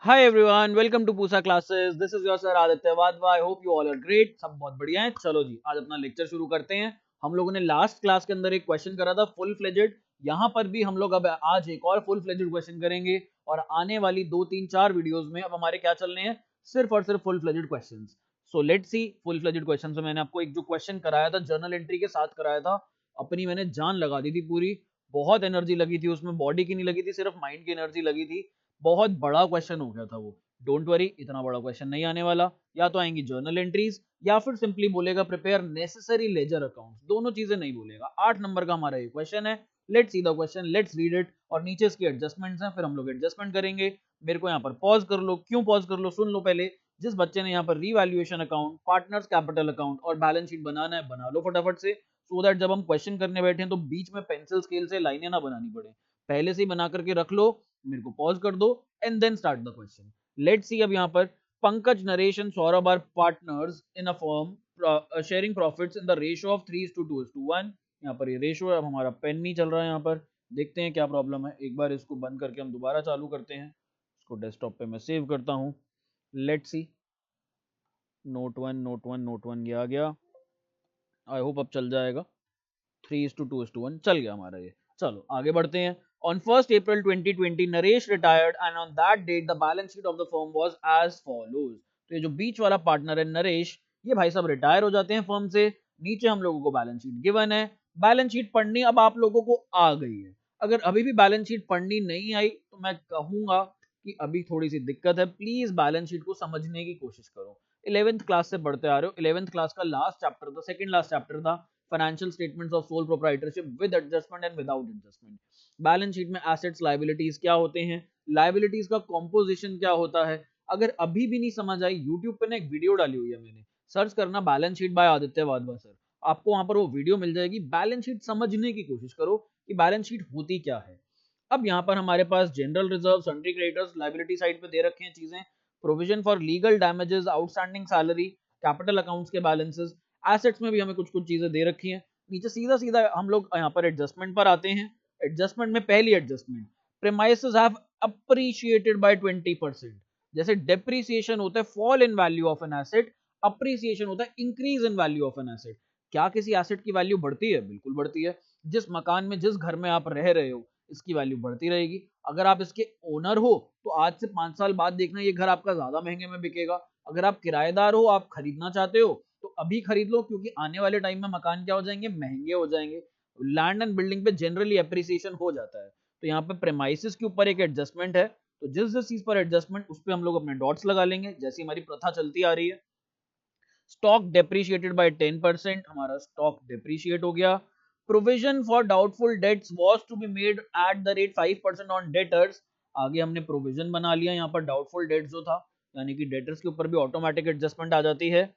Hi everyone, welcome to Pusa classes. This is your sir Aditya Wadhwa. I hope you all are great. सब बहुत बढ़िया है. चलो जी, आज अपना लेक्चर शुरू करते हैं. हम लोगों ने लास्ट क्लास के अंदर एक क्वेश्चन करा था फुल फ्लेजेड. यहाँ पर भी हम लोग अब आज एक और फुल फ्लेजेड क्वेश्चन करेंगे और आने वाली 2 3 4 वीडियोस में अब हमारे क्या चलने हैं, सिर्फ और सिर्फ full fledged questions. So let's see full fledged questions में मैंने आपको एक जो क्वेश्चन कराया था जर्नल एंट्री के साथ कराया था. अपनी मैंने जान लगा दी थी पूरी. बहुत एनर्जी लगी थी उसमें, बॉडी की नहीं लगी थी, सिर्फ माइंड की एनर्जी लगी थी. बहुत बड़ा क्वेश्चन हो गया था वो. डोंट वरी, इतना बड़ा क्वेश्चन नहीं आने वाला. या तो आएंगी जर्नल एंट्रीज या फिर सिंपली बोलेगा प्रिपेयर नेसेसरी लेजर अकाउंट्स. दोनों चीजें नहीं बोलेगा. 8 नंबर का हमारा ये क्वेश्चन है. Let's see the question, let's read it. और नीचे इसके एडजस्टमेंट्स हैं, फिर हम लोग एडजस्टमेंट करेंगे. मेरे को यहाँ पर पॉज कर लो. क्यों पॉज कर लो, सुन लो पहले. जिस बच्चे ने यहाँ पर revaluation account, partners capital account और बैलेंस शीट बनाना है, बना लो फटाफट से. सो दैट जब हम क्वेश्चन करने बैठे तो बीच में पेंसिल स्केल से लाइनें ना बनानी पड़े. पहले से ही बना करके रख लो. मेरे को पॉज कर दो and then start the question. Let's see. अब यहाँ पर Pankaj, Naresh and Saurabh are partners in a firm sharing profits in the ratio of 3:2:1. यहाँ पर ये रेशियो है. अब हमारा पेन नहीं चल रहा है यहाँ पर. देखते हैं क्या प्रॉब्लम है. एक बार इसको बंद करके हम दोबारा चालू करते हैं. इसको डेस्कटॉप पे मैं सेव करता हूँ. Let's see. नोट वन ये आ गया. आई होप अब चल जाएगा. 3:2:1 चल गया हमारा ये. चलो आगे बढ़ते हैं. On 1st April 2020, Naresh retired and on that date the balance sheet of the firm was as follows. तो ये जो बीच वाला पार्टनर है नरेश, ये भाई साहब रिटायर हो जाते हैं फर्म से. नीचे हम लोगों को बैलेंस शीट गिवन है. बैलेंस शीट पढ़नी अब आप लोगों को आ गई है. अगर अभी भी बैलेंस शीट पढ़नी नहीं आई तो मैं कहूंगा कि अभी थोड़ी सी दिक्कत है. प्लीज बैलेंस शीट को समझने की कोशिश करो. 11th क्लास से पढ़ते आ रहे हो. 11th क्लास का लास्ट चैप्टर था, सेकंड लास्ट चैप्टर था, financial statements of sole proprietorship with adjustment and without adjustment. Balance sheet में एसेट्स लायबिलिटीज क्या होते हैं, लायबिलिटीज का कॉम्पोजिशन क्या होता है. अगर अभी भी नहीं समझ आई, यूट्यूब पे ना एक वीडियो डाली हुई है मैंने. सर्च करना balance sheet by Aditya Wadhwa sir. आपको वहां पर वो वीडियो मिल जाएगी. बैलेंस शीट समझने की कोशिश करो कि बैलेंस शीट होती क्या है. अब यहाँ पर हमारे पास general reserve, sundry creditors, liability side पे दे रखे हैं चीजें. Provision for legal damages, outstanding salary, capital accounts के बैलेंसेस. एसेट्स में भी हमें कुछ कुछ चीजें दे रखी हैं. नीचे सीधा सीधा हम लोग यहाँ पर एडजस्टमेंट पर आते हैं. एडजस्टमेंट में पहली adjustment, premises have appreciated by 20%. जैसे डेप्रिसिएशन होता है fall in value of an asset, appreciation होता है increase in value of an asset. क्या किसी एसेट की वैल्यू बढ़ती है? बिल्कुल बढ़ती है. जिस मकान में, जिस घर में आप रह रहे हो, इसकी वैल्यू बढ़ती रहेगी. अगर आप इसके ओनर हो तो आज से 5 साल बाद देखना ये घर आपका ज्यादा महंगे में बिकेगा. अगर आप किराएदार हो, आप खरीदना चाहते हो, तो अभी खरीद लो, क्योंकि आने वाले टाइम में मकान क्या हो जाएंगे, महंगे हो जाएंगे. लैंड एंड बिल्डिंग पे जनरली एप्रिसिएशन हो जाता है. तो यहाँ पे प्रेमाइसिस के ऊपर एक एडजस्टमेंट है. तो जिस जिस चीज पर एडजस्टमेंट, उस पर हम लोग अपने डॉट्स लगा लेंगे, जैसी हमारी प्रथा चलती आ रही है. स्टॉक डेप्रिशिएटेड बाय 10%, हमारा स्टॉक डेप्रिशिएट हो गया. Provision for doubtful debts was to be made at the rate 5% on debtors. आगे हमने प्रोविजन बना लिया यहाँ पर डाउटफुल डेट्स जो था, यानी कि डेटर्स के ऊपर भी ऑटोमेटिक एडजस्टमेंट आ जाती है.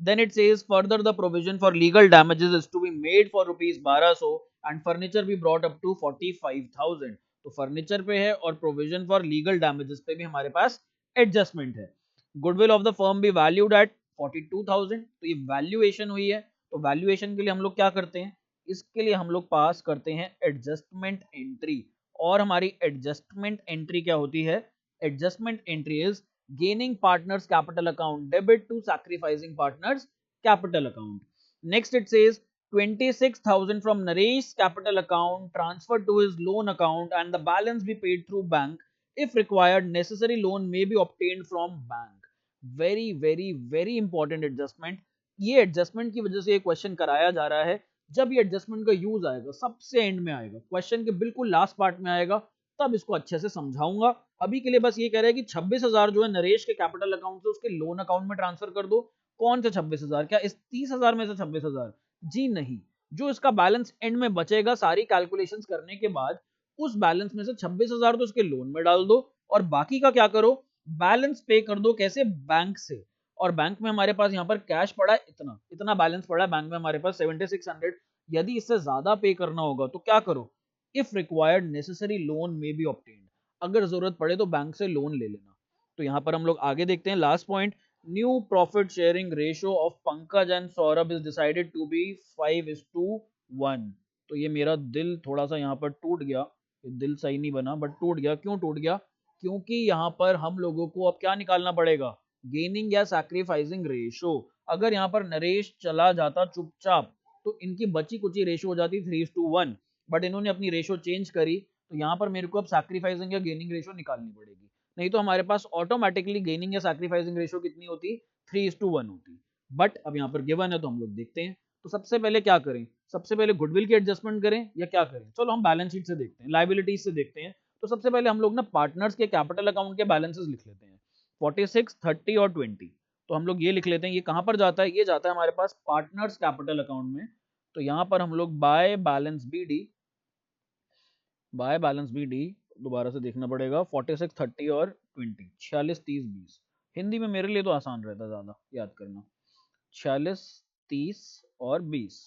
Then it says further the provision for legal damages is to be made for rupees 1200 and furniture be brought up to 45,000. तो फर्नीचर पे है और प्रोविजन फॉर लीगल डैमेजेस पे भी हमारे पास एडजस्टमेंट है. Goodwill of the firm be valued at 42,000. तो ये वैल्यूएशन हुई है. तो वैल्यूएशन के लिए हम लोग क्या करते हैं, इसके लिए हम लोग पास करते हैं एडजस्टमेंट एंट्री. और हमारी एडजस्टमेंट एंट्री क्या होती है? Adjustment entry is gaining partners capital account debit to sacrificing partners capital account. Next it says 26,000 from Naresh capital account transferred to his loan account and the balance be paid through bank. If required, necessary loan may be obtained from bank. Very very very important adjustment. ये adjustment की वजह से ये question कराया जा रहा है. जब ये एडजस्टमेंट का यूज आएगा सबसे एंड में आएगा, क्वेश्चन के बिल्कुल लास्ट पार्ट में आएगा, तब इसको अच्छे से समझाऊंगा. अभी के लिए बस ये कह रहा है कि 26,000 जो है नरेश के कैपिटल अकाउंट से उसके लोन अकाउंट में ट्रांसफर कर दो. कौन से 26,000? क्या इस 30,000 में से 26,000? जी नहीं. जो इसका बैलेंस एंड में बचेगा सारी कैलकुलेशंस करने के बाद, उस बैलेंस में से 26,000 तो उसके लोन में डाल दो और बाकी का क्या करो, बैलेंस पे कर दो. कैसे? बैंक से. और बैंक में हमारे पास यहाँ पर कैश पड़ा है, इतना इतना बैलेंस पड़ा है बैंक में हमारे पास 7600. यदि इससे ज्यादा पे करना होगा तो क्या करो, इफ रिक्वायर्ड नेसेसरी लोन में बी ऑब्टेन्ड. अगर जरूरत पड़े तो बैंक से लोन ले लेना. तो यहां पर हम लोग आगे देखते हैं. Last point, new profit sharing ratio of Pankaj and Saurabh is decided to be 5:1. तो ये मेरा दिल थोड़ा सा यहाँ पर टूट गया. ये दिल सही नहीं बना बट टूट गया. क्यों टूट गया? क्योंकि यहाँ पर हम लोगों को अब क्या निकालना पड़ेगा, गेनिंग या सैक्रिफाइसिंग रेशो। अगर यहाँ पर नरेश चला जाता चुपचाप तो इनकी बची कुची रेशो हो जाती 3:1, बट इन्होंने अपनी रेशो चेंज करी, तो यहाँ पर मेरे को अब सैक्रिफाइसिंग या गेनिंग रेशो निकालनी पड़ेगी। नहीं तो हमारे पास ऑटोमेटिकली गेनिंग या सैक्रिफाइसिंग रेशो कितनी होती, 3:1 होती। बट अब यहाँ पर गिवन है तो हम लोग देखते हैं। तो सबसे पहले क्या करें, सबसे पहले गुडविल की एडजस्टमेंट करें या क्या करें, चलो हम बैलेंस शीट से देखते हैं, लाइबिलिटीज से देखते हैं। तो सबसे पहले हम लोग ना पार्टनर्स के कैपिटल अकाउंट के बैलेंसेस लिख लेते हैं, 46, 30 और 20। तो हम लोग ये लिख लेते हैं, ये कहां पर जाता है, ये जाता है हमारे पास पार्टनर्स कैपिटल अकाउंट में। तो यहां पर हम लोग बाय बैलेंस बी डी दोबारा से देखना पड़ेगा, 46, 30 और 20, 46, 30, 20। हिंदी में मेरे लिए तो आसान रहता ज्यादा याद करना, 46, 30 और 20।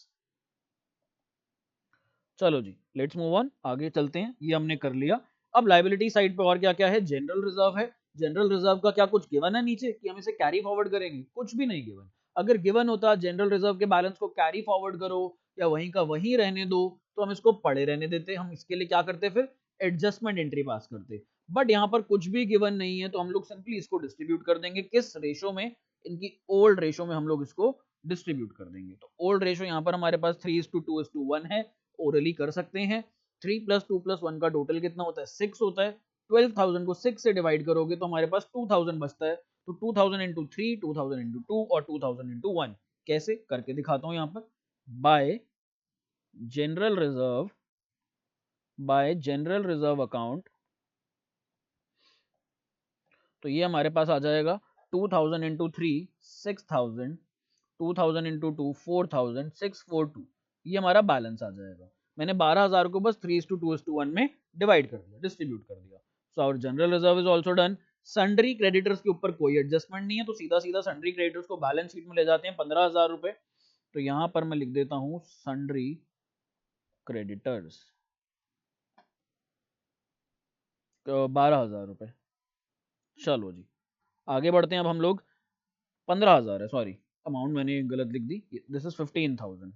चलो जी, लेट्स मूव ऑन, आगे चलते हैं। ये हमने कर लिया। अब लाइबिलिटी साइड पे और क्या क्या है, जनरल रिजर्व है। जनरल रिजर्व का क्या कुछ गिवन है नीचे कि हम इसे कैरी फॉरवर्ड करेंगे, कुछ भी नहीं गिवन। अगर गिवन होता जनरल रिजर्व के बैलेंस को कैरी फॉरवर्ड करो या वहीं का वहीं रहने दो, तो हम इसको पड़े रहने देते। हम इसके लिए क्या करते, फिर एडजस्टमेंट एंट्री पास करते। बट यहाँ पर कुछ भी गिवन नहीं है, तो हम लोग सिंपली इसको डिस्ट्रीब्यूट कर देंगे किस रेशो में, इनकी ओल्ड रेशो में हम लोग इसको डिस्ट्रीब्यूट कर देंगे। तो ओल्ड रेशो यहाँ पर हमारे पास 3:2:1 है, ओरली कर सकते हैं। 3 + 2 + 1 का टोटल कितना होता है, 6 होता है। 12,000 को 6 से डिवाइड करोगे तो हमारे पास 2000 बचता है। तो 2000 इंटू 3, 2000 इंटू 2 और 2000 इंटू 1 कैसे करके दिखाता हूं यहाँ पर। बाय जनरल रिजर्व अकाउंट, तो ये हमारे पास आ जाएगा 2000 इंटू 3 6000, 2000 इंटू 2 4000, 642, ये हमारा बैलेंस आ जाएगा। मैंने 12,000 को बस 3:2:1 में डिवाइड कर दिया, डिस्ट्रीब्यूट कर दिया। So our general reserve is also done. Sundry creditors के ऊपर कोई एडजस्टमेंट नहीं है, तो सीधा सीधा सन्ड्री क्रेडिटर्स को बैलेंस शीट में ले जाते हैं 15,000 रुपए। तो यहां पर मैं लिख देता हूं सन्ड्री क्रेडिटर्स 12,000 रुपए। चलो जी, आगे बढ़ते हैं। अब हम लोग 15,000 है, सॉरी अमाउंट मैंने गलत लिख दी, दिस इज 15,000।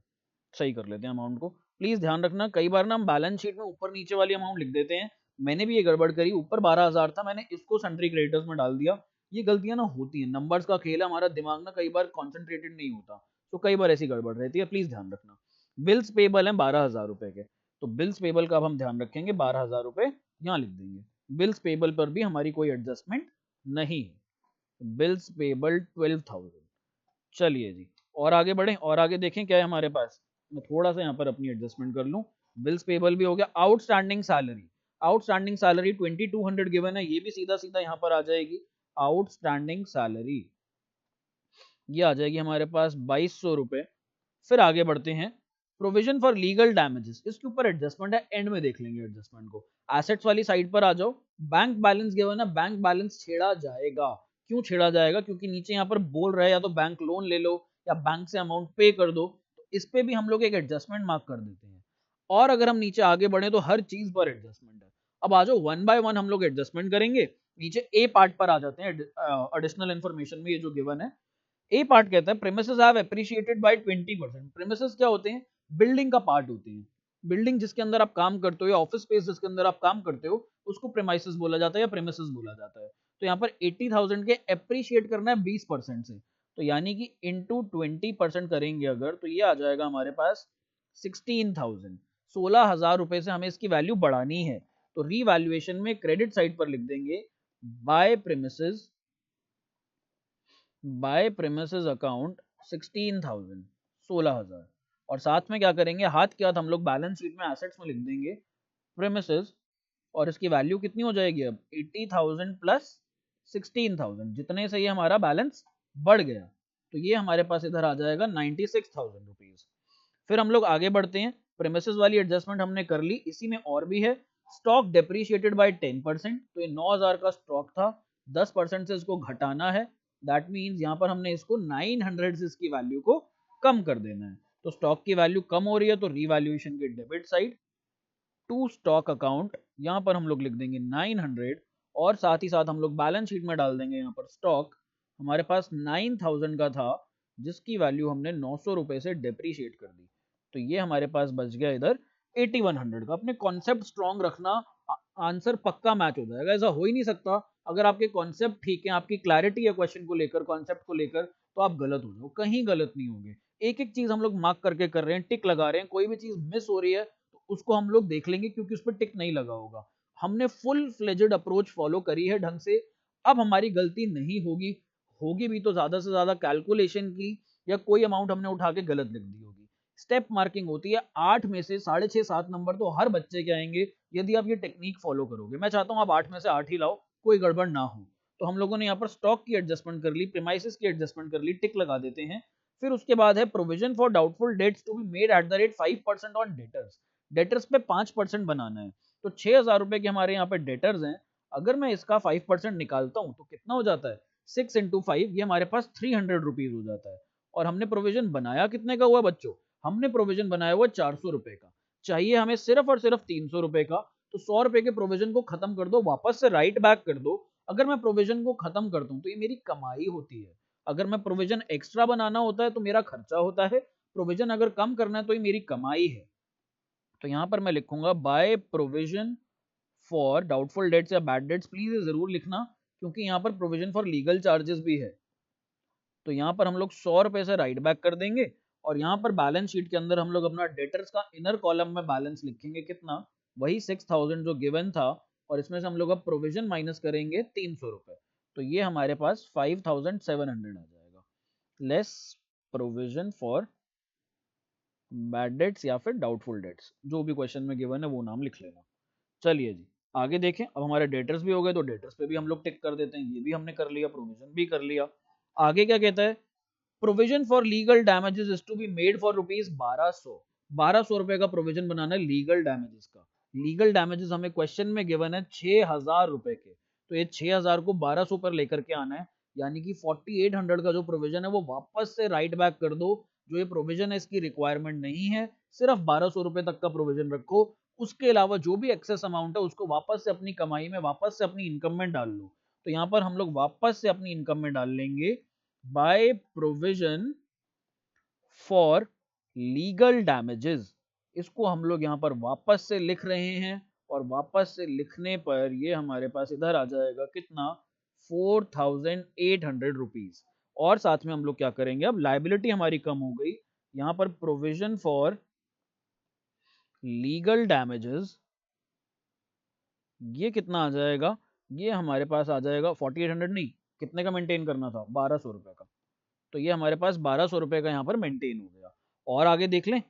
सही कर लेते हैं अमाउंट को। प्लीज ध्यान रखना, कई बार ना हम बैलेंस शीट में ऊपर नीचे वाली अमाउंट लिख देते हैं। मैंने भी ये गड़बड़ करी, ऊपर 12,000 था, मैंने इसको सन्ड्री क्रेडिटर्स में डाल दिया। ये गलतियां ना होती हैं, नंबर्स का खेल है, हमारा दिमाग ना कई बार कॉन्सेंट्रेटेड नहीं होता, तो कई बार ऐसी गड़बड़ रहती है, प्लीज ध्यान रखना। बिल्स पेबल है 12,000 रुपए के, तो बिल्स पेबल का अब हम ध्यान रखेंगे, 12,000 रुपए यहाँ लिख देंगे। बिल्स पेबल पर भी हमारी कोई एडजस्टमेंट नहीं है। Bills payable 12,000। चलिए जी, और आगे बढ़ें, और आगे देखें क्या है हमारे पास। मैं थोड़ा सा यहाँ पर अपनी एडजस्टमेंट कर लूँ। बिल्स पेबल भी हो गया। Outstanding salary, outstanding salary 2200 given है, ये भी सीधा सीधा यहाँ पर आ जाएगी। आउटस्टैंडिंग सैलरी ये आ जाएगी हमारे पास 2200 रुपए। फिर आगे बढ़ते हैं। प्रोविजन फॉर लीगल डैमेजेस, इसके ऊपर एडजस्टमेंट है, एंड में देख लेंगे एडजस्टमेंट को। एसेट्स वाली साइड पर आ जाओ। बैंक बैलेंस गिवन है, बैंक बैलेंस छेड़ा जाएगा। क्यों छेड़ा जाएगा, क्योंकि नीचे यहाँ पर बोल रहा है या तो बैंक लोन ले लो या बैंक से अमाउंट पे कर दो, तो इस पे भी हम लोग एक एडजस्टमेंट मार्क कर देते हैं। और अगर हम नीचे आगे बढ़े तो हर चीज पर एडजस्टमेंट है। अब आ जाओ, 1 बाय 1 हम लोग एडजस्टमेंट करेंगे। नीचे ए पार्ट पर आ जाते हैं, एडिशनल इन्फॉर्मेशन में ये जो गिवन है। ए पार्ट कहता है premises have appreciated by 20%। Premises क्या होते हैं, बिल्डिंग का पार्ट होते हैं। बिल्डिंग जिसके अंदर आप काम करते हो या ऑफिस स्पेस जिसके अंदर आप काम करते हो, उसको प्रीमाइसेस बोला जाता है या प्रीमिसेस बोला जाता है। तो यहाँ पर 80,000 के एप्रिशिएट करना है 20% से, तो यानी कि इंटू 20% करेंगे अगर, तो ये आ जाएगा हमारे पास 16,000। 16,000 रुपए से हमें इसकी वैल्यू बढ़ानी है, तो रीवैल्यूएशन में क्रेडिट साइड पर लिख देंगे बाय प्रेमिसेस अकाउंट 16,000, 16,000। और साथ में क्या करेंगे, हाथ के हाथ हम लोग बैलेंस शीट में एसेट्स में लिख देंगे प्रेमिसेस, और इसकी वैल्यू कितनी हो जाएगी अब 80,000 प्लस 16,000, जितने से ये हमारा बैलेंस बढ़ गया, तो ये हमारे पास इधर आ जाएगा 96,000 रुपीज। फिर हम लोग आगे बढ़ते हैं। प्रेमिसेस वाली एडजस्टमेंट हमने कर ली, इसी में और भी है। स्टॉक डेप्रिशिएटेड बाय 10%, तो ये 9,000 का स्टॉक था, 10% से इसको घटाना है। दैट मीन्स यहाँ पर हमने इसको 900 से इसकी वैल्यू को कम कर देना है। तो स्टॉक की वैल्यू कम हो रही है, तो रीवैल्यूएशन के debit side to stock account, यहाँ पर हम लोग लिख देंगे 900, और साथ ही साथ हम लोग बैलेंस शीट में डाल देंगे यहाँ पर स्टॉक हमारे पास 9,000 का था, जिसकी वैल्यू हमने 900 रुपए से डेप्रीशिएट कर दी। तो ये हमारे पास बच गया इधर 8100 का। अपने कॉन्सेप्ट स्ट्रॉन्ग रखना, आंसर पक्का मैच हो जाएगा। ऐसा हो ही नहीं सकता। अगर आपके कॉन्सेप्ट ठीक है, आपकी क्लैरिटी है क्वेश्चन को लेकर, कॉन्सेप्ट को लेकर, तो आप गलत हो जाओ, कहीं गलत नहीं होंगे। एक एक चीज हम लोग मार्क करके कर रहे हैं, टिक लगा रहे हैं। कोई भी चीज मिस हो रही है तो उसको हम लोग देख लेंगे, क्योंकि उस पर टिक नहीं लगा होगा। हमने फुल फ्लेजेड अप्रोच फॉलो करी है ढंग से। अब हमारी गलती नहीं होगी। होगी भी तो ज्यादा से ज्यादा कैलकुलेशन की, या कोई अमाउंट हमने उठा के गलत लिख दी होगी। स्टेप मार्किंग होती है। 8 में से 6.5 7 नंबर तो हर बच्चे के आएंगे यदि आप ये टेक्निक फॉलो करोगे। मैं चाहता हूं आप 8 में से 8 ही लाओ, कोई गड़बड़ ना हो। तो हम लोगों ने यहाँ पर स्टॉक की एडजस्टमेंट कर ली, प्रीमाइसेस की एडजस्टमेंट कर ली, टिक लगा देते हैं। फिर उसके बाद है provision for doubtful debts to be made at the rate 5% on debtors. Debtors पे 5% बनाना है। तो 6,000 रुपए के हमारे यहाँ पे डेटर्स हैं। अगर मैं इसका 5% निकालता हूँ तो कितना हो जाता है? 6 इंटू 5, ये हमारे पास 300 रुपीज हो जाता है। और हमने प्रोविजन बनाया कितने का हुआ बच्चों? हमने प्रोविजन बनाया हुआ 400 रुपए का। चाहिए हमें सिर्फ और सिर्फ 300 रुपए का। तो 100 रुपए के प्रोविजन को खत्म कर दो, वापस से राइट बैक कर दो। अगर मैं प्रोविजन को खत्म कर दूं तो ये मेरी कमाई होती है। अगर मैं प्रोविजन एक्स्ट्रा बनाना होता है तो मेरा खर्चा होता है। प्रोविजन अगर कम करना है तो ये मेरी कमाई है। तो यहां पर मैं लिखूंगा by provision for doubtful dates या बैड डेट्स। प्लीज ये जरूर लिखना, क्योंकि यहाँ पर प्रोविजन फॉर लीगल चार्जेस भी है। तो यहाँ पर हम लोग 100 रुपए से राइट बैक कर देंगे। और यहाँ पर बैलेंस शीट के अंदर हम लोग अपना डेटर्स का इनर कॉलम में बैलेंस लिखेंगे कितना? वही 6,000 जो गिवन था। और इसमें से हम लोग अब प्रोविजन माइनस करेंगे 300 रुपए। तो ये हमारे पास 5,700 आ जाएगा, less provision for bad debts या फिर डाउटफुल डेट्स, जो भी क्वेश्चन में गिवन है वो नाम लिख लेना। चलिए जी, आगे देखें। अब हमारे डेटर्स भी हो गए, तो डेटर्स पे भी हम लोग टिक कर देते हैं। ये भी हमने कर लिया, प्रोविजन भी कर लिया। आगे क्या कहता है? Provision for legal damages is to be made for rupees 1200। 1200 रुपए का प्रोविजन बनाना है लीगल डैमेजेस का। लीगल डैमेजेस हमें क्वेश्चन में गिवन है 6,000 रुपए के। तो ये 6,000 को 1200 पर लेकर के आना है। यानी कि 4800 का जो प्रोविजन है वो वापस से राइट बैक कर दो। जो ये प्रोविजन है इसकी रिक्वायरमेंट नहीं है, सिर्फ 1200 रुपए तक का प्रोविजन रखो। उसके अलावा जो भी एक्सेस अमाउंट है उसको वापस से अपनी कमाई में, वापस से अपनी इनकम में डाल लो। तो यहाँ पर हम लोग वापस से अपनी इनकम में डाल लेंगे by provision for legal damages. इसको हम लोग यहाँ पर वापस से लिख रहे हैं। और वापस से लिखने पर ये हमारे पास इधर आ जाएगा कितना? 4,800 रुपीज। और साथ में हम लोग क्या करेंगे? अब लाइबिलिटी हमारी कम हो गई। यहाँ पर प्रोविजन फॉर लीगल डैमेजेस, ये कितना आ जाएगा? ये हमारे पास आ जाएगा 4,800 नहीं, कितने का मेंटेन करना था? 1,200 रुपए का। तो ये हमारे पास 1,200 रुपए का यहाँ पर मेंटेन हो गया। और आगे देख लें।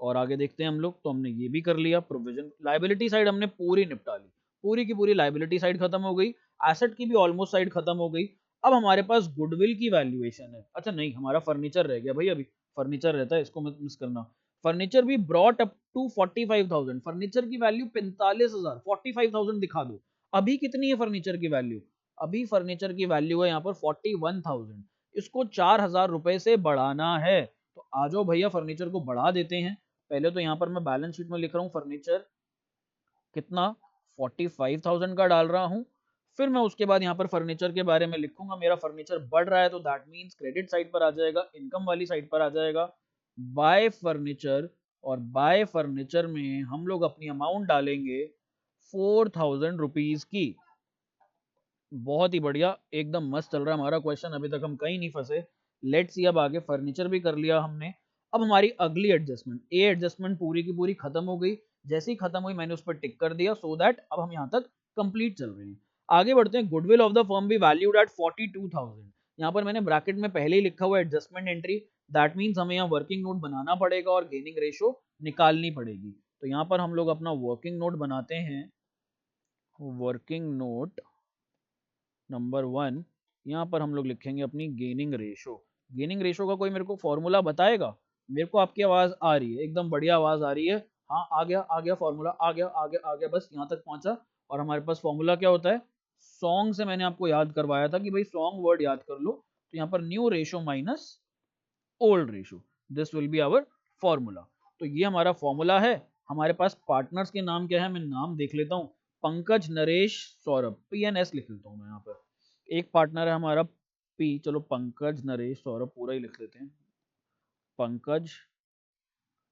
और आगे देखते हैं हम लोग। तो हमने ये भी कर लिया, प्रोविजन लाइबिलिटी साइड हमने पूरी निपटा ली। पूरी की पूरी लाइबिलिटी साइड खत्म हो गई। एसेट की भी ऑलमोस्ट साइड खत्म हो गई। अब हमारे पास गुडविल की वैल्यूएशन है। अच्छा नहीं, हमारा फर्नीचर रह गया भाई। अभी फर्नीचर रहता है, इसको मत मिस करना। फर्नीचर भी ब्रॉट अप टू 45,000। फर्नीचर की वैल्यू 45,000, 45,000 दिखा दो। अभी कितनी है फर्नीचर की वैल्यू? अभी फर्नीचर की वैल्यू है यहाँ पर 41,000। इसको 4,000 रुपए से बढ़ाना है। तो आ जाओ भैया, फर्नीचर को बढ़ा देते हैं। पहले तो यहाँ पर मैं बैलेंस शीट में लिख रहा हूँ फर्नीचर कितना? 45,000 का डाल रहा हूँ। फिर मैं उसके बाद यहाँ पर फर्नीचर के बारे में लिखूंगा। मेरा फर्नीचर बढ़ रहा है तो दैट मीन्स क्रेडिट साइड पर आ जाएगा, इनकम वाली साइड पर आ जाएगा। Bye furniture. और बाय फर्नीचर में हम लोग अपनी अमाउंट डालेंगे 4,000 रुपीज की। बहुत ही बढ़िया, एकदम मस्त चल रहा है हमारा क्वेश्चन। अभी तक हम कहीं नहीं फंसे। लेट्स सी, अब आगे फर्नीचर भी कर लिया हमने। अब हमारी अगली एडजस्टमेंट, ए एडजस्टमेंट पूरी की पूरी खत्म हो गई। जैसे ही खत्म हुई मैंने उस पर टिक कर दिया, सो दैट अब हम यहाँ तक कंप्लीट चल रहे हैं। आगे बढ़ते हैं। गुडविल ऑफ द फर्म भी वैल्यूड एट 42,000। यहाँ पर मैंने ब्रैकेट में पहले ही लिखा हुआ एडजस्टमेंट एंट्री। दैट मीन्स हमें यहाँ वर्किंग नोट बनाना पड़ेगा और गेनिंग रेशो निकालनी पड़ेगी। तो यहाँ पर हम लोग अपना वर्किंग नोट बनाते हैं। Working note number 1। यहाँ पर हम लोग लिखेंगे अपनी गेनिंग रेशो। गेनिंग रेशो का कोई मेरे को फॉर्मूला बताएगा? मेरे को आपकी आवाज आ रही है, एकदम बढ़िया आवाज आ रही है। हाँ, आ गया फॉर्मूला, आ गया, आ गया, बस यहाँ तक पहुंचा। और हमारे पास फॉर्मूला क्या होता है? सॉन्ग से मैंने आपको याद करवाया था कि भाई सॉन्ग वर्ड याद कर लो। तो यहाँ पर new ratio minus old ratio, this will be our formula. तो ये हमारा फॉर्मूला है। हमारे पास पार्टनर्स के नाम क्या है? मैं नाम देख लेता हूँ। पंकज, नरेश, सौरभ, PNS लिख लेता हूँ मैं यहाँ पर। एक पार्टनर है हमारा पी, चलो पंकज, नरेश, सौरभ पूरा ही लिख लेते हैं। पंकज,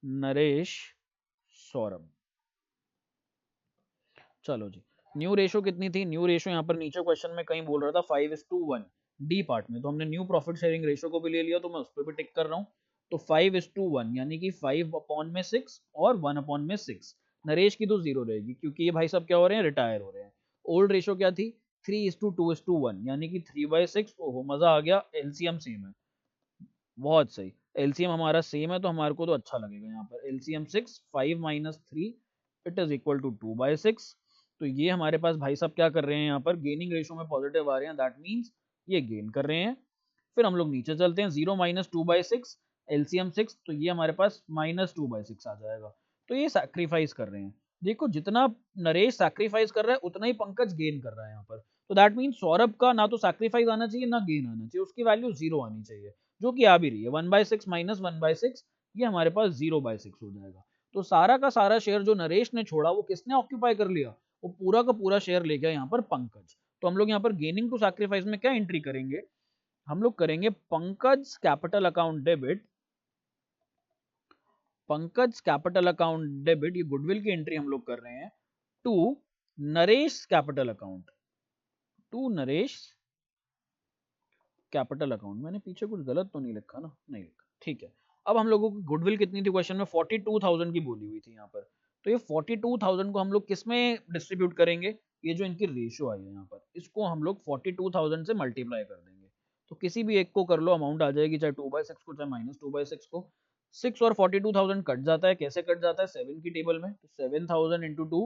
नरेश, सौरभ। चलो जी, न्यू रेशो कितनी थी? न्यू रेशो यहाँ पर नीचे क्वेश्चन में कहीं बोल रहा था 5:1 डी पार्ट में, तो हमने न्यू प्रॉफिट शेयरिंग रेशो को भी ले लिया, तो मैं उस पर भी टिक कर रहा हूँ। तो 5:1 यानी कि 5/6 और 1/6। नरेश की तो जीरो रहेगी क्योंकि ये भाई साहब क्या हो रहे हैं, रिटायर हो रहे हैं। ओल्ड रेशो क्या थी? 3:2:1 यानी कि 3/6। ओहो मजा आ गया, एलसीएम सेम है, बहुत सही। एलसीएम हमारा सेम है तो हमारे को तो अच्छा लगेगा यहाँ पर। LCM 6, 5 - 3 it is equal to 2/6। तो ये हमारे पास भाई साहब क्या कर रहे हैं, यहाँ पर गेनिंग रेशो में पॉजिटिव आ रहे हैं, दैट मीन्स ये गेन कर रहे हैं। फिर हम लोग नीचे चलते हैं, 0 - 2/6 एलसीएम 6, तो ये हमारे पास -2/6 आ जाएगा। तो ये सैक्रिफाइस कर रहे हैं। देखो जितना नरेश सैक्रिफाइस कर रहा है उतना ही पंकज गेन कर रहा है यहाँ पर। तो दैट मीन्स सौरभ का ना तो सैक्रिफाइस आना चाहिए ना गेन आना चाहिए, उसकी वैल्यू 0 आनी चाहिए, जो कि आ भी रही है। 1/6 - 1/6 ये हमारे पास 0/6 हो जाएगा। तो सारा का सारा शेयर जो नरेश ने छोड़ा वो किसने ऑक्यूपाई कर लिया? वो पूरा का पूरा शेयर ले गया यहाँ पर पंकज। तो हम लोग यहाँ पर गेनिंग टू सैक्रिफाइस में क्या एंट्री करेंगे? हम लोग करेंगे Pankaj capital account debit. Pankaj capital account debit, ये गुडविल की एंट्री हम लोग कर रहे हैं, to Naresh capital account, to Naresh capital account. मैंने पीछे कुछ गलत तो नहीं लिखा ना? नहीं लिखा, ठीक है। अब हम लोगों की गुडविल कितनी थी क्वेश्चन में? 42,000 की बोली हुई थी यहाँ पर। तो ये 42,000 को हम लोग किस में डिस्ट्रीब्यूट करेंगे? ये जो इनकी रेशियो आई है यहाँ पर, इसको हम लोग 42,000 से मल्टीप्लाई कर देंगे। तो किसी भी एक को कर लो, अमाउंट आ जाएगी, चाहे 2/6 को चाहे -2/6 को। 6 और 42,000 कट जाता है, कैसे कट जाता है? 7 की टेबल में। तो 7,000 इंटू 2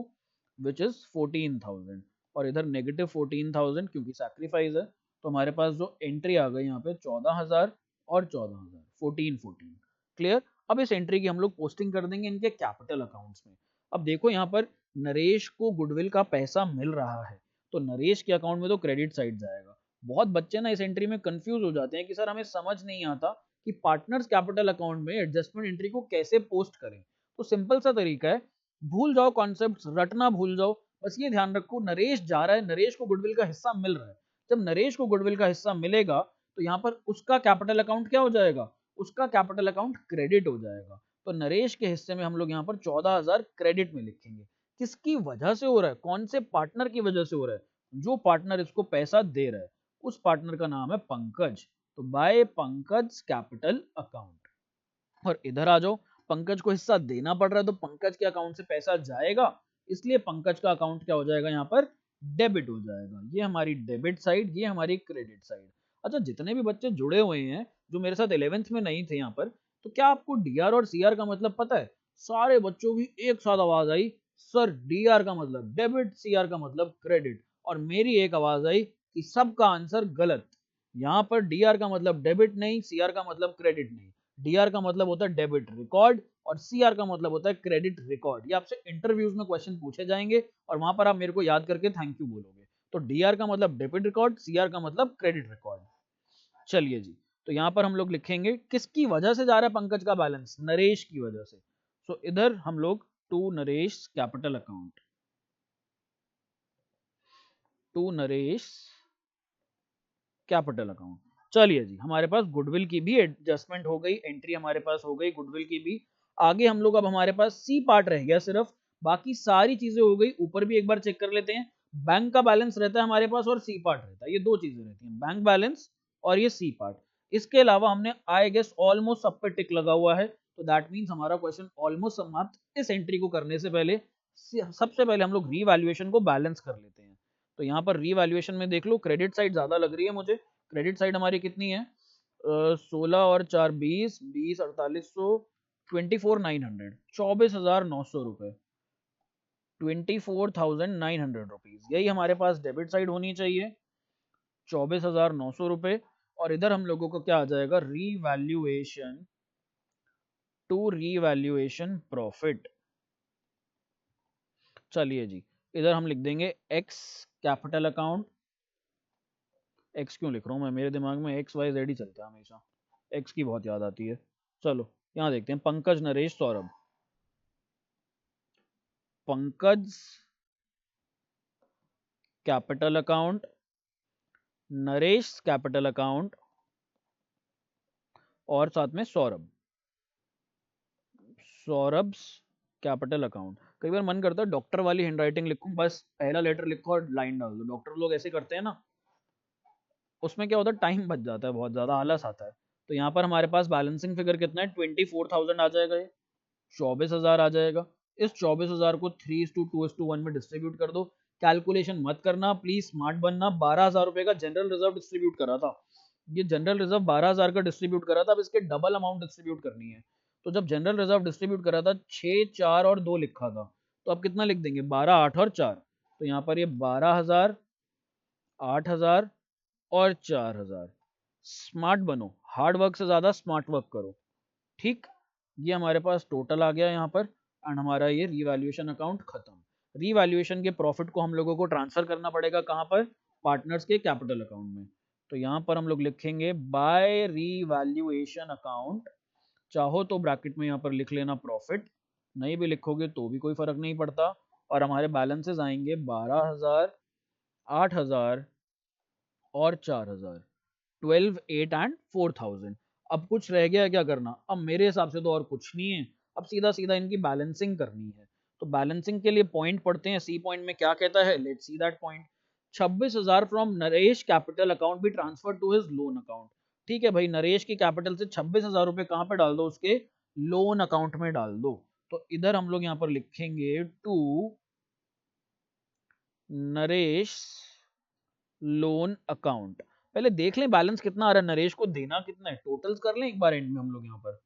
विच इज 14,000, और इधर -14,000 क्योंकि सैक्रिफाइस है। तो हमारे पास जो एंट्री आ गई यहाँ पे 14,000 और 14,000, 14 क्लियर। अब इस एंट्री की हम लोग पोस्टिंग कर देंगे इनके कैपिटल अकाउंट्स में। अब देखो यहाँ पर नरेश को गुडविल का पैसा मिल रहा है, तो नरेश के अकाउंट में तो क्रेडिट साइड जाएगा। बहुत बच्चे ना इस एंट्री में कंफ्यूज हो जाते हैं कि सर हमें समझ नहीं आता कि पार्टनर्स कैपिटल अकाउंट में एडजस्टमेंट एंट्री को कैसे पोस्ट करें। तो सिंपल सा तरीका है, भूल जाओ कॉन्सेप्ट, रटना भूल जाओ, बस ये ध्यान रखो नरेश जा रहा है, नरेश को गुडविल का हिस्सा मिल रहा है। जब नरेश को गुडविल का हिस्सा मिलेगा तो यहाँ पर उसका कैपिटल अकाउंट क्या हो जाएगा? उसका कैपिटल अकाउंट क्रेडिट हो जाएगा। तो नरेश के हिस्से में हम लोग यहाँ पर 14,000 क्रेडिट में लिखेंगे। किसकी वजह से हो रहा है? कौन से पार्टनर की वजह से हो रहा है? जो पार्टनर इसको पैसा दे रहा है उस पार्टनर का नाम है पंकज। तो बाय पंकज कैपिटल अकाउंट। और इधर आ जाओ, पंकज को हिस्सा देना पड़ रहा है तो पंकज के अकाउंट से पैसा जाएगा, इसलिए पंकज का अकाउंट क्या हो जाएगा यहाँ पर? डेबिट हो जाएगा। ये हमारी डेबिट साइड, ये हमारी क्रेडिट साइड। अच्छा, जितने भी बच्चे जुड़े हुए हैं जो मेरे साथ 11th में नहीं थे यहाँ पर, तो क्या आपको डीआर और सीआर का मतलब पता है? सारे बच्चों की एक साथ आवाज आई, सर डीआर का मतलब डेबिट, सीआर का मतलब क्रेडिट। और मेरी एक आवाज आई कि सबका आंसर गलत। यहाँ पर डीआर का मतलब डेबिट नहीं, सीआर का मतलब क्रेडिट नहीं। डीआर का मतलब होता है डेबिट रिकॉर्ड और सीआर का मतलब होता है क्रेडिट रिकॉर्ड। ये आपसे इंटरव्यूज में क्वेश्चन पूछे जाएंगे और वहां पर आप मेरे को याद करके थैंक यू बोलोगे। तो डीआर का मतलब डेबिट रिकॉर्ड, सीआर का मतलब क्रेडिट रिकॉर्ड। चलिए जी, तो यहां पर हम लोग लिखेंगे किसकी वजह से जा रहा है पंकज का बैलेंस? नरेश की वजह से। सो इधर हम लोग to Naresh capital account, to Naresh capital account. चलिए जी, हमारे पास गुडविल की भी एडजस्टमेंट हो गई, एंट्री हमारे पास हो गई गुडविल की भी। आगे हम लोग, अब हमारे पास सी पार्ट रह गया सिर्फ, बाकी सारी चीजें हो गई। ऊपर भी एक बार चेक कर लेते हैं, बैंक का बैलेंस रहता है हमारे पास और सी पार्ट रहता है, ये दो चीजें रहती हैं, बैंक बैलेंस और ये सी पार्ट। इसके अलावा हमने आई गेस ऑलमोस्ट सब पे टिक लगा हुआ है, तो दैट मीन्स हमारा क्वेश्चन ऑलमोस्ट समाप्त। इस एंट्री को करने से पहले सबसे पहले हम लोग रीवैल्यूएशन को बैलेंस कर लेते हैं। तो यहाँ पर रीवैल्यूएशन में देख लो, क्रेडिट साइड ज्यादा लग रही है मुझे। क्रेडिट साइड हमारी कितनी है? 16 और 4 20, 20 4800, 24,900, 24,900 रुपए, 24,900 रुपीज, यही हमारे पास डेबिट साइड होनी चाहिए, 24,900 रुपए। और इधर हम लोगों को क्या आ जाएगा? Revaluation to revaluation profit. चलिए जी, इधर हम लिख देंगे एक्स कैपिटल अकाउंट। एक्स क्यों लिख रहा हूँ मैं, मेरे दिमाग में एक्स वाई जेड ही चलता है हमेशा, एक्स की बहुत याद आती है। चलो यहाँ देखते हैं, Pankaj Naresh Saurabh. Pankaj capital account, Naresh capital account और साथ में सौरभ, सौरभ कैपिटल अकाउंट। कई बार मन करता है डॉक्टर वाली हैंडराइटिंग लिखूं, बस पहला लेटर लिखो और लाइन डाल दो। डॉक्टर लोग ऐसे करते हैं ना, उसमें क्या होता है, टाइम बच जाता है, बहुत ज़्यादा आलस आता है। तो यहाँ पर हमारे पास बैलेंसिंग फिगर कितना है, 24,000 आ जाएगा, ये 24,000 आ जाएगा। इस 24,000 को 3:2:1 में डिस्ट्रीब्यूट कर दो। कैलकुलेशन मत करना प्लीज, स्मार्ट बनना। 12,000 रुपए का जनरल रिजर्व डिस्ट्रीब्यूट करा था, ये जनरल रिजर्व 12,000 का डिस्ट्रीब्यूट करा था, अब इसके डबल अमाउंट डिस्ट्रीब्यूट करनी है। तो जब जनरल रिजर्व डिस्ट्रीब्यूट करा था 6, 4 और 2 लिखा था, तो अब कितना लिख देंगे, 12, 8 और 4। तो यहाँ पर ये 12,000, 8,000 और 4,000। स्मार्ट बनो, हार्ड वर्क से ज्यादा स्मार्ट वर्क करो, ठीक। ये हमारे पास टोटल आ गया यहाँ पर, एंड हमारा ये रीवैल्यूएशन अकाउंट खत्म। रीवैल्यूएशन के प्रॉफिट को हम लोगों को ट्रांसफर करना पड़ेगा कहाँ पर, पार्टनर्स के कैपिटल अकाउंट में। तो यहाँ पर हम लोग लिखेंगे बाय रीवैल्यूएशन अकाउंट, चाहो तो ब्रैकेट में यहाँ पर लिख लेना प्रॉफिट, नहीं भी लिखोगे तो भी कोई फर्क नहीं पड़ता। और हमारे बैलेंसेस आएंगे 12,000, 8,000 और 4,000, 12, 8 एंड 4,000। अब कुछ रह गया क्या करना, अब मेरे हिसाब से तो और कुछ नहीं है, अब सीधा सीधा इनकी बैलेंसिंग करनी है। तो बैलेंसिंग के लिए पॉइंट पढ़ते हैं, सी पॉइंट में क्या कहता है, let's see that point. 26,000 from Naresh capital account be transfer to his loan account. ठीक है भाई, नरेश की कैपिटल से 26,000 रुपए कहाँ पे डाल दो, उसके लोन अकाउंट में डाल दो। तो इधर हम लोग यहाँ पर लिखेंगे टू नरेश लोन अकाउंट। पहले देख लें बैलेंस कितना आ रहा है, नरेश को देना कितना है, टोटल्स कर लें एक बार एंड में हम लोग यहाँ पर।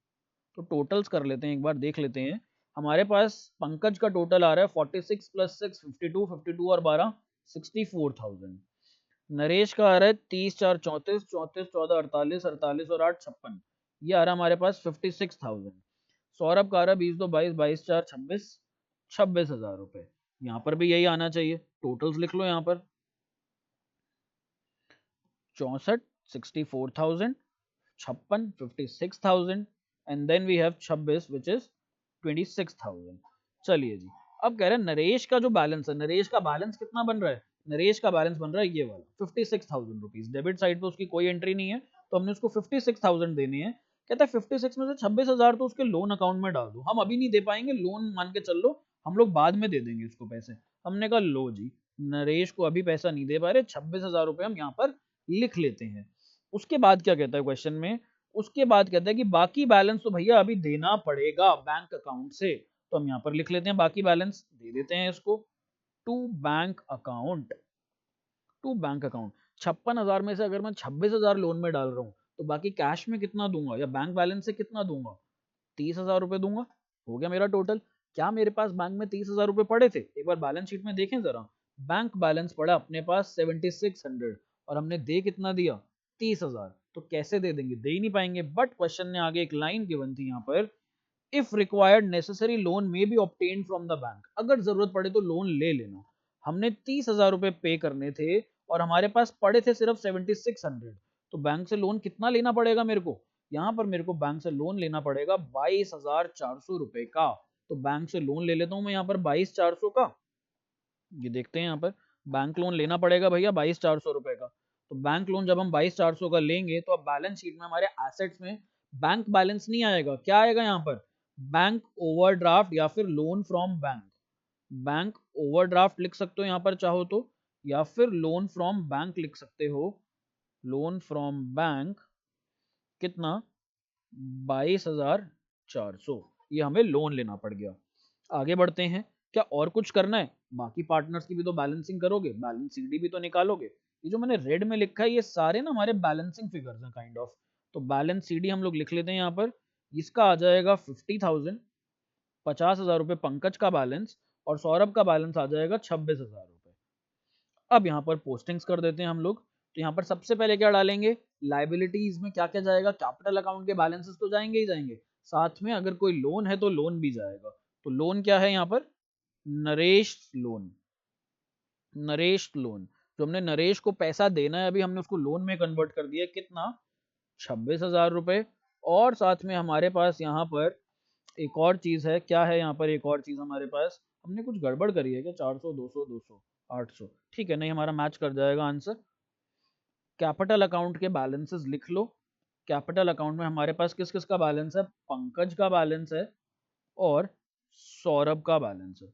तो टोटल्स कर लेते हैं एक बार, देख लेते हैं। हमारे पास पंकज का टोटल आ रहा है 46 + 6 52, 52 और 12 64,000। नरेश का आ रहा है 30, 4 34, 34 14 48, 48 और 8 56। ये आ रहा है हमारे पास 56,000। सौरभ का आ रहा है 20, 2 22, 22 4 26, 26,000 रुपए। यहाँ पर भी यही आना चाहिए, टोटल्स लिख लो यहाँ पर। 64, 64,000, 56, 56,000 and then we have 26 which is 26,000। चलिए जी, अब कह रहे हैं नरेश का जो बैलेंस है, नरेश का बैलेंस कितना बन रहा है, नरेश का बैलेंस बन रहा है ये वाला 56,000 रुपीज। डेबिट साइड पे उसकी कोई एंट्री नहीं है, तो हमने उसको 56,000 देने हैं। कहता है 56 में से 26,000 तो उसके लोन अकाउंट में डाल दो। हम अभी नहीं दे पाएंगे, लोन मान के चल लो, हम लोग बाद में दे देंगे उसको पैसे। हमने कहा लो जी, नरेश को अभी पैसा नहीं दे पा रहे, 26,000 रुपए हम यहाँ पर लिख लेते हैं। उसके बाद क्या कहता है क्वेश्चन में, उसके बाद कहता है कि बाकी बैलेंस तो भैया अभी देना पड़ेगा बैंक अकाउंट से। तो हम यहाँ पर लिख लेते हैं बाकी बैलेंस, दे देते हैं इसको to bank account. To bank account 56,000 में से अगर मैं 26,000 लोन में डाल रहा हूँ, तो बाकी कैश में कितना दूंगा या बैंक बैलेंस से कितना दूंगा, 30,000 रुपए दूंगा। हो गया मेरा टोटल। क्या मेरे पास बैंक में 30,000 रुपए पड़े थे, एक बार बैलेंस शीट में देखें जरा। बैंक बैलेंस पड़ा अपने पास 7600, और हमने दे कितना दिया, 30,000। तो कैसे दे देंगे, दे ही नहीं पाएंगे। बट क्वेश्चन ने आगे एक लाइन गिवन थी यहाँ पर, इफ रिक्वायर्ड नेसेसरी लोन में B obtain from the bank. अगर जरूरत पड़े तो लोन ले लेना। हमने 30,000 रुपए पे करने थे और हमारे पास पड़े थे सिर्फ 7600, तो बैंक से लोन कितना लेना पड़ेगा मेरे को, यहाँ पर मेरे को बैंक से लोन लेना पड़ेगा 22,400 रुपए का। तो बैंक से लोन ले लेता हूँ मैं यहाँ पर 22,400 का। ये देखते हैं यहाँ पर, बैंक लोन लेना पड़ेगा भैया 22,400 रुपए का। तो बैंक लोन जब हम 22,400 का लेंगे, तो अब बैलेंस शीट में हमारे एसेट्स में बैंक बैलेंस नहीं आएगा, क्या आएगा यहाँ पर, बैंक ओवरड्राफ्ट या फिर loan from bank. Bank overdraft लिख सकते हो यहाँ पर चाहो तो, या फिर लोन फ्रॉम बैंक लिख सकते हो। लोन फ्रॉम बैंक कितना, 22,400, ये हमें लोन लेना पड़ गया। आगे बढ़ते हैं, क्या और कुछ करना है, बाकी पार्टनर्स की भी तो बैलेंसिंग करोगे, बैलेंस सीडी भी तो निकालोगे। ये जो मैंने रेड में लिखा है ये सारे ना हमारे बैलेंसिंग फिगर्स हैं काइंड ऑफ। तो बैलेंस सीडी हम लोग लिख लेते हैं यहाँ पर। इसका आ जाएगा 50,000, 50,000 रुपये पंकज का बैलेंस, और सौरभ का बैलेंस आ जाएगा 26,000 रुपये। अब यहाँ पर पोस्टिंग्स कर देते हैं हम लोग। तो यहाँ पर सबसे पहले क्या डालेंगे, लाइबिलिटीज में क्या क्या जाएगा, कैपिटल अकाउंट के बैलेंसेस तो जाएंगे ही जाएंगे, साथ में अगर कोई लोन है तो लोन भी जाएगा। तो लोन क्या है यहाँ पर, नरेश लोन। नरेश लोन, जो हमने नरेश को पैसा देना है, अभी हमने उसको लोन में कन्वर्ट कर दिया, कितना, 26,000 रुपए। और साथ में हमारे पास यहाँ पर एक और चीज है, क्या है यहाँ पर एक और चीज हमारे पास, हमने कुछ गड़बड़ करी है क्या, 400, 200, 200, 800, ठीक है, नहीं हमारा मैच कर जाएगा आंसर। कैपिटल अकाउंट के बैलेंसेस लिख लो। कैपिटल अकाउंट में हमारे पास किस किस का बैलेंस है, पंकज का बैलेंस है और सौरभ का बैलेंस है।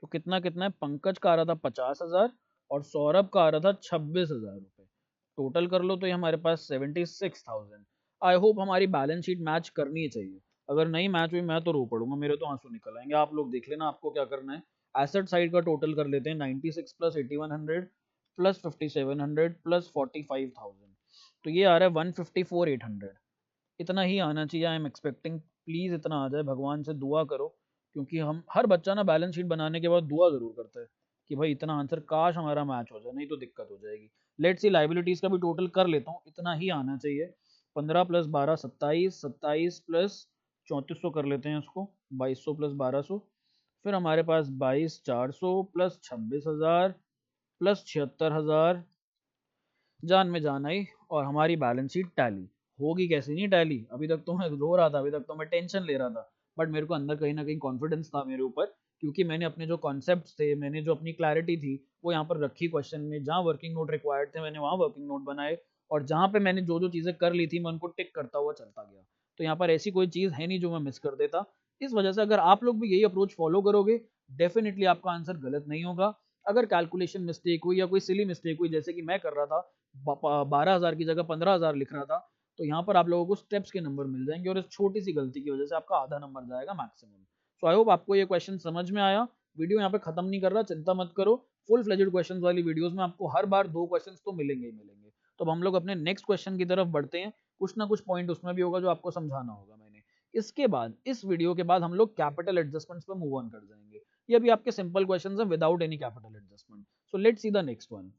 तो कितना कितना है, पंकज का आ रहा था 50,000 और सौरभ का आ रहा था 26,000 रुपये। टोटल कर लो तो ये हमारे पास 76,000। आई होप हमारी बैलेंस शीट मैच करनी ही चाहिए। अगर नहीं मैच हुई मैं तो रो पड़ूंगा, मेरे तो आंसू निकल आएंगे। आप लोग देख लेना आपको क्या करना है। एसेट साइड का टोटल कर लेते हैं, 96 प्लस 8100 प्लस 5700 प्लस 45,000, तो ये आ रहा है 154,800। इतना ही आना चाहिए, आई एम एक्सपेक्टिंग। प्लीज़ इतना आ जाए, भगवान से दुआ करो, क्योंकि हम हर बच्चा ना बैलेंस शीट बनाने के बाद दुआ ज़रूर करता है कि भाई इतना आंसर काश हमारा मैच हो जाए, नहीं तो दिक्कत हो जाएगी। लेट्स सी, लाइबिलिटीज़ का भी टोटल कर लेता हूँ, इतना ही आना चाहिए। 15 प्लस 12 27, 27 प्लस 3400 कर लेते हैं उसको, 2200 प्लस 1200, फिर हमारे पास 22,400 प्लस 26,000 प्लस 76,000, जान में जान आई, और हमारी बैलेंस शीट टैली। होगी कैसे नहीं टैली, अभी तक तो मैं रो रहा था, अभी तक तो मैं टेंशन ले रहा था, बट मेरे को अंदर कहीं ना कहीं कॉन्फिडेंस था मेरे ऊपर, क्योंकि मैंने अपने जो कॉन्सेप्ट थे, मैंने जो अपनी क्लैरिटी थी वो यहाँ पर रखी क्वेश्चन में। जहाँ वर्किंग नोट रिक्वायर्ड थे मैंने वहाँ वर्किंग नोट बनाए, और जहाँ पे मैंने जो जो चीज़ें कर ली थी मैं उनको टिक करता हुआ चलता गया। तो यहाँ पर ऐसी कोई चीज़ है नहीं जो मैं मिस कर देता। इस वजह से अगर आप लोग भी यही अप्रोच फॉलो करोगे, डेफिनेटली आपका आंसर गलत नहीं होगा। अगर कैलकुलेशन मिस्टेक हुई या कोई सिली मिस्टेक हुई, जैसे कि मैं कर रहा था, 12,000 की जगह 15,000 लिख रहा था, तो यहाँ पर आप लोगों को स्टेप्स के नंबर मिल जाएंगे, और इस छोटी सी गलती की वजह से आपका आधा नंबर जाएगा मैक्सिमम। सो आई होप आपको ये क्वेश्चन समझ में आया। वीडियो यहाँ पे खत्म नहीं कर रहा, चिंता मत करो। फुल फ्लेजेड क्वेश्चंस वाली वीडियोस में आपको हर बार 2 क्वेश्चंस तो मिलेंगे ही मिलेंगे। तो अब हम लोग अपने नेक्स्ट क्वेश्चन की तरफ बढ़ते हैं। कुछ ना कुछ पॉइंट उसमें भी होगा जो आपको समझाना होगा मैंने। इसके बाद, इस वीडियो के बाद हम लोग कैपिटल एडजस्टमेंट्स पे मूव ऑन कर जाएंगे। ये भी आपके सिंपल क्वेश्चंस हैं without any capital adjustment. So let's see the next one.